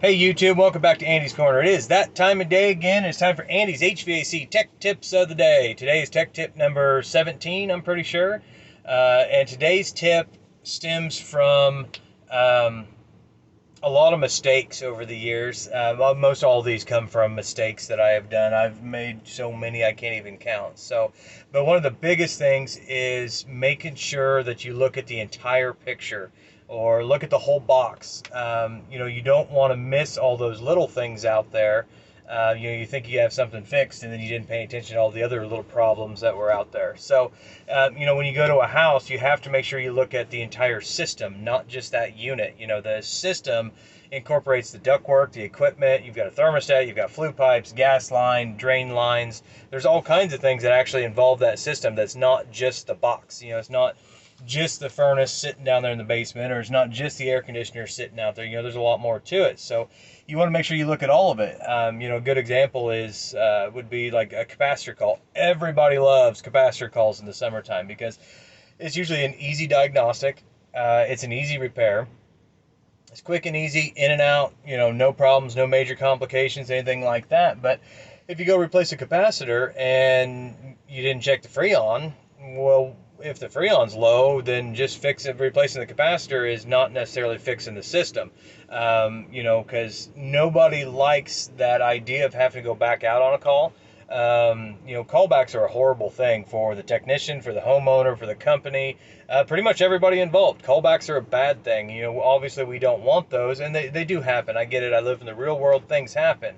Hey YouTube, welcome back to Andy's Corner. It is that time of day again. It's time for Andy's HVAC Tech Tips of the day. Today is Tech Tip number 17, I'm pretty sure. And today's tip stems from a lot of mistakes over the years. Most all of these come from mistakes that I have done. I've made so many I can't even count. But one of the biggest things is making sure that you look at the entire picture or look at the whole box. You don't want to miss all those little things out there. You think you have something fixed and then you didn't pay attention to all the other little problems that were out there. So, when you go to a house, you have to make sure you look at the entire system, not just that unit. The system incorporates the ductwork, the equipment. You've got a thermostat, you've got flue pipes, gas line, drain lines. There's all kinds of things that actually involve that system. That's not just the box. It's not just the furnace sitting down there in the basement, or it's not just the air conditioner sitting out there. There's a lot more to it. So you want to make sure you look at all of it. A good example would be like a capacitor call. Everybody loves capacitor calls in the summertime because it's usually an easy diagnostic. It's an easy repair. It's quick and easy, in and out, no problems, no major complications, anything like that. But if you go replace a capacitor and you didn't check the Freon, well, if the Freon's low, then just replacing the capacitor is not necessarily fixing the system. Because nobody likes that idea of having to go back out on a call. Callbacks are a horrible thing for the technician, for the homeowner, for the company, pretty much everybody involved. Callbacks are a bad thing. Obviously we don't want those, and they do happen. I get it. I live in the real world. Things happen.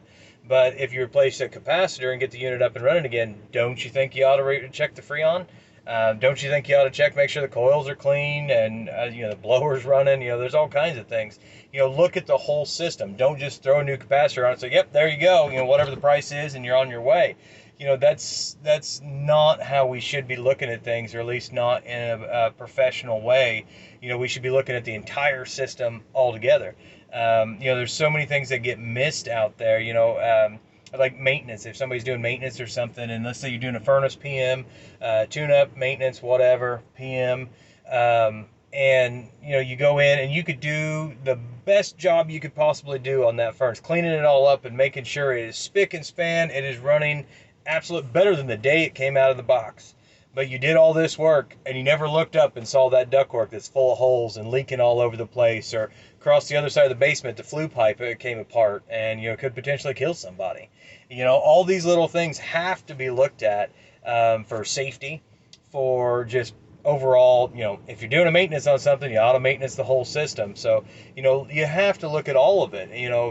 But if you replace a capacitor and get the unit up and running again, don't you think you ought to check the Freon? Don't you think you ought to make sure the coils are clean and the blower's running? There's all kinds of things. Look at the whole system. Don't just throw a new capacitor on and say, yep, there you go. Whatever the price is, and you're on your way. That's not how we should be looking at things, or at least not in a professional way. We should be looking at the entire system altogether. There's so many things that get missed out there. Like maintenance. If somebody's doing maintenance or something, and let's say you're doing a furnace PM, tune-up, maintenance, whatever, PM, and you go in and you could do the best job you could possibly do on that furnace, cleaning it all up and making sure it is spick and span, it is running absolute better than the day it came out of the box. But you did all this work and you never looked up and saw that ductwork that's full of holes and leaking all over the place, or across the other side of the basement, the flue pipe came apart and could potentially kill somebody. All these little things have to be looked at for safety, for just overall, if you're doing a maintenance on something, you ought to maintenance the whole system. So, you have to look at all of it.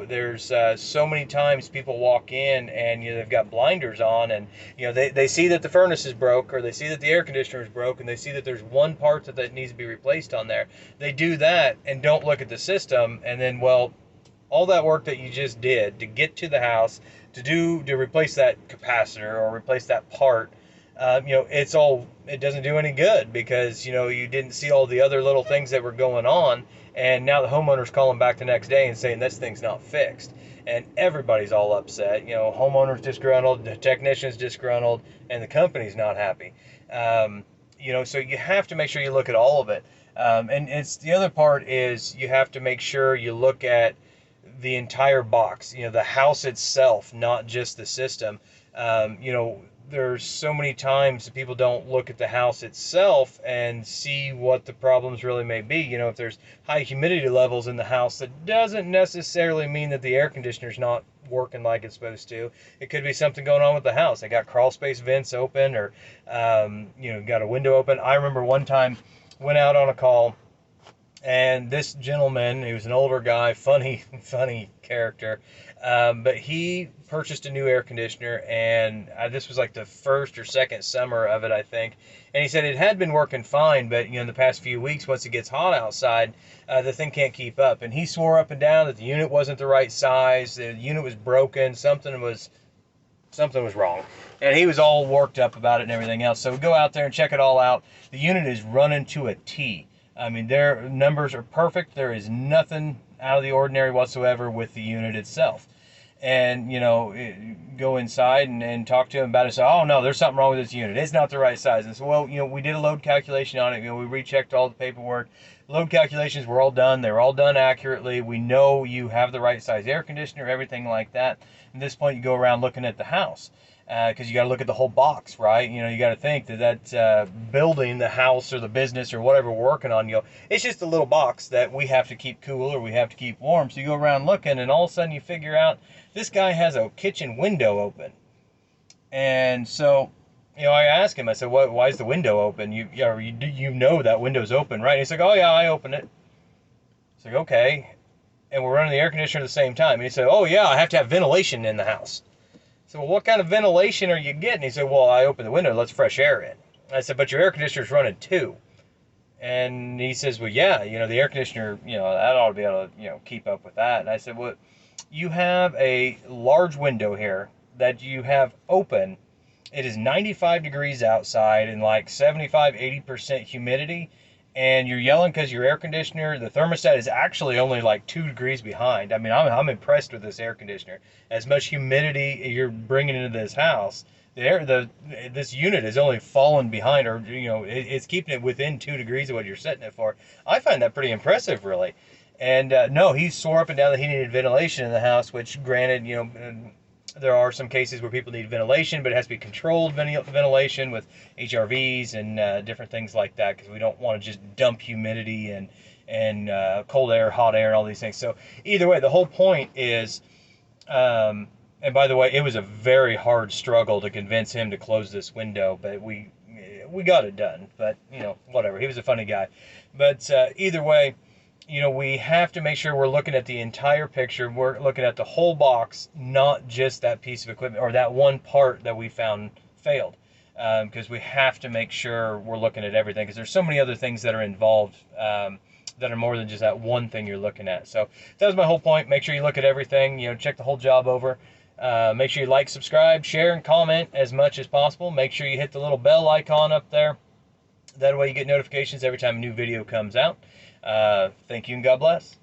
There's so many times people walk in and, they've got blinders on, and, they see that the furnace is broke, or they see that the air conditioner is broke, and they see that there's one part that needs to be replaced on there. They do that and don't look at the system, and then, well, all that work that you just did to get to the house, to replace that capacitor or replace that part, it doesn't do any good, because you didn't see all the other little things that were going on, and now the homeowner's calling back the next day and saying this thing's not fixed, and everybody's all upset. Homeowner's disgruntled, the technician's disgruntled, and the company's not happy. So you have to make sure you look at all of it. And it's the other part is you have to make sure you look at the entire box, the house itself, not just the system. There's so many times that people don't look at the house itself and see what the problems really may be. If there's high humidity levels in the house, that doesn't necessarily mean that the air conditioner's not working like it's supposed to. It could be something going on with the house. They got crawl space vents open, or got a window open. I remember one time went out on a call, and this gentleman, he was an older guy, funny character, but he purchased a new air conditioner, and this was like the first or second summer of it, I think. And he said it had been working fine, but in the past few weeks, once it gets hot outside, the thing can't keep up. And he swore up and down that the unit wasn't the right size, the unit was broken, something was wrong. And he was all worked up about it and everything else. So we go out there and check it all out. The unit is running to a T. I mean, their numbers are perfect. There is nothing out of the ordinary whatsoever with the unit itself. And, go inside and talk to him about it. Say, oh, no, there's something wrong with this unit. It's not the right size. And so, well, we did a load calculation on it. We rechecked all the paperwork. load calculations were all done. They were all done accurately. We know you have the right size air conditioner, everything like that. At this point, you go around looking at the house because you got to look at the whole box, right? You know, you got to think that building, the house or the business or whatever we're working on, it's just a little box that we have to keep cool or we have to keep warm. So you go around looking, and all of a sudden you figure out this guy has a kitchen window open. And so, I asked him, I said, why is the window open? You know that window's open, right? And he's like, oh yeah, I opened it. It's like, okay. And we're running the air conditioner at the same time. And he said, oh yeah, I have to have ventilation in the house. I said, well, what kind of ventilation are you getting? He said, well, I opened the window, lets fresh air in. I said, but your air conditioner's running too. And he says, well, yeah, the air conditioner, that ought to be able to, keep up with that. And I said, well, you have a large window here that you have open. It is 95 degrees outside and like 75-80% humidity, and you're yelling because your air conditioner, the thermostat is actually only like 2 degrees behind. I mean, I'm impressed with this air conditioner. As much humidity you're bringing into this house, this unit is only fallen behind, or it's keeping it within 2 degrees of what you're setting it for. I find that pretty impressive, really. And no, he swore up and down that he needed ventilation in the house, which granted, there are some cases where people need ventilation, but it has to be controlled ventilation with HRVs and different things like that, because we don't want to just dump humidity and cold air, hot air, and all these things. So either way, the whole point is, and by the way, it was a very hard struggle to convince him to close this window, but we got it done. But whatever, he was a funny guy. But either way, we have to make sure we're looking at the entire picture. We're looking at the whole box, not just that piece of equipment or that one part that we found failed. Because we have to make sure we're looking at everything, because there's so many other things that are involved that are more than just that one thing you're looking at. So that was my whole point. Make sure you look at everything, check the whole job over. Make sure you like, subscribe, share, and comment as much as possible. Make sure you hit the little bell icon up there. That way you get notifications every time a new video comes out. Thank you and God bless.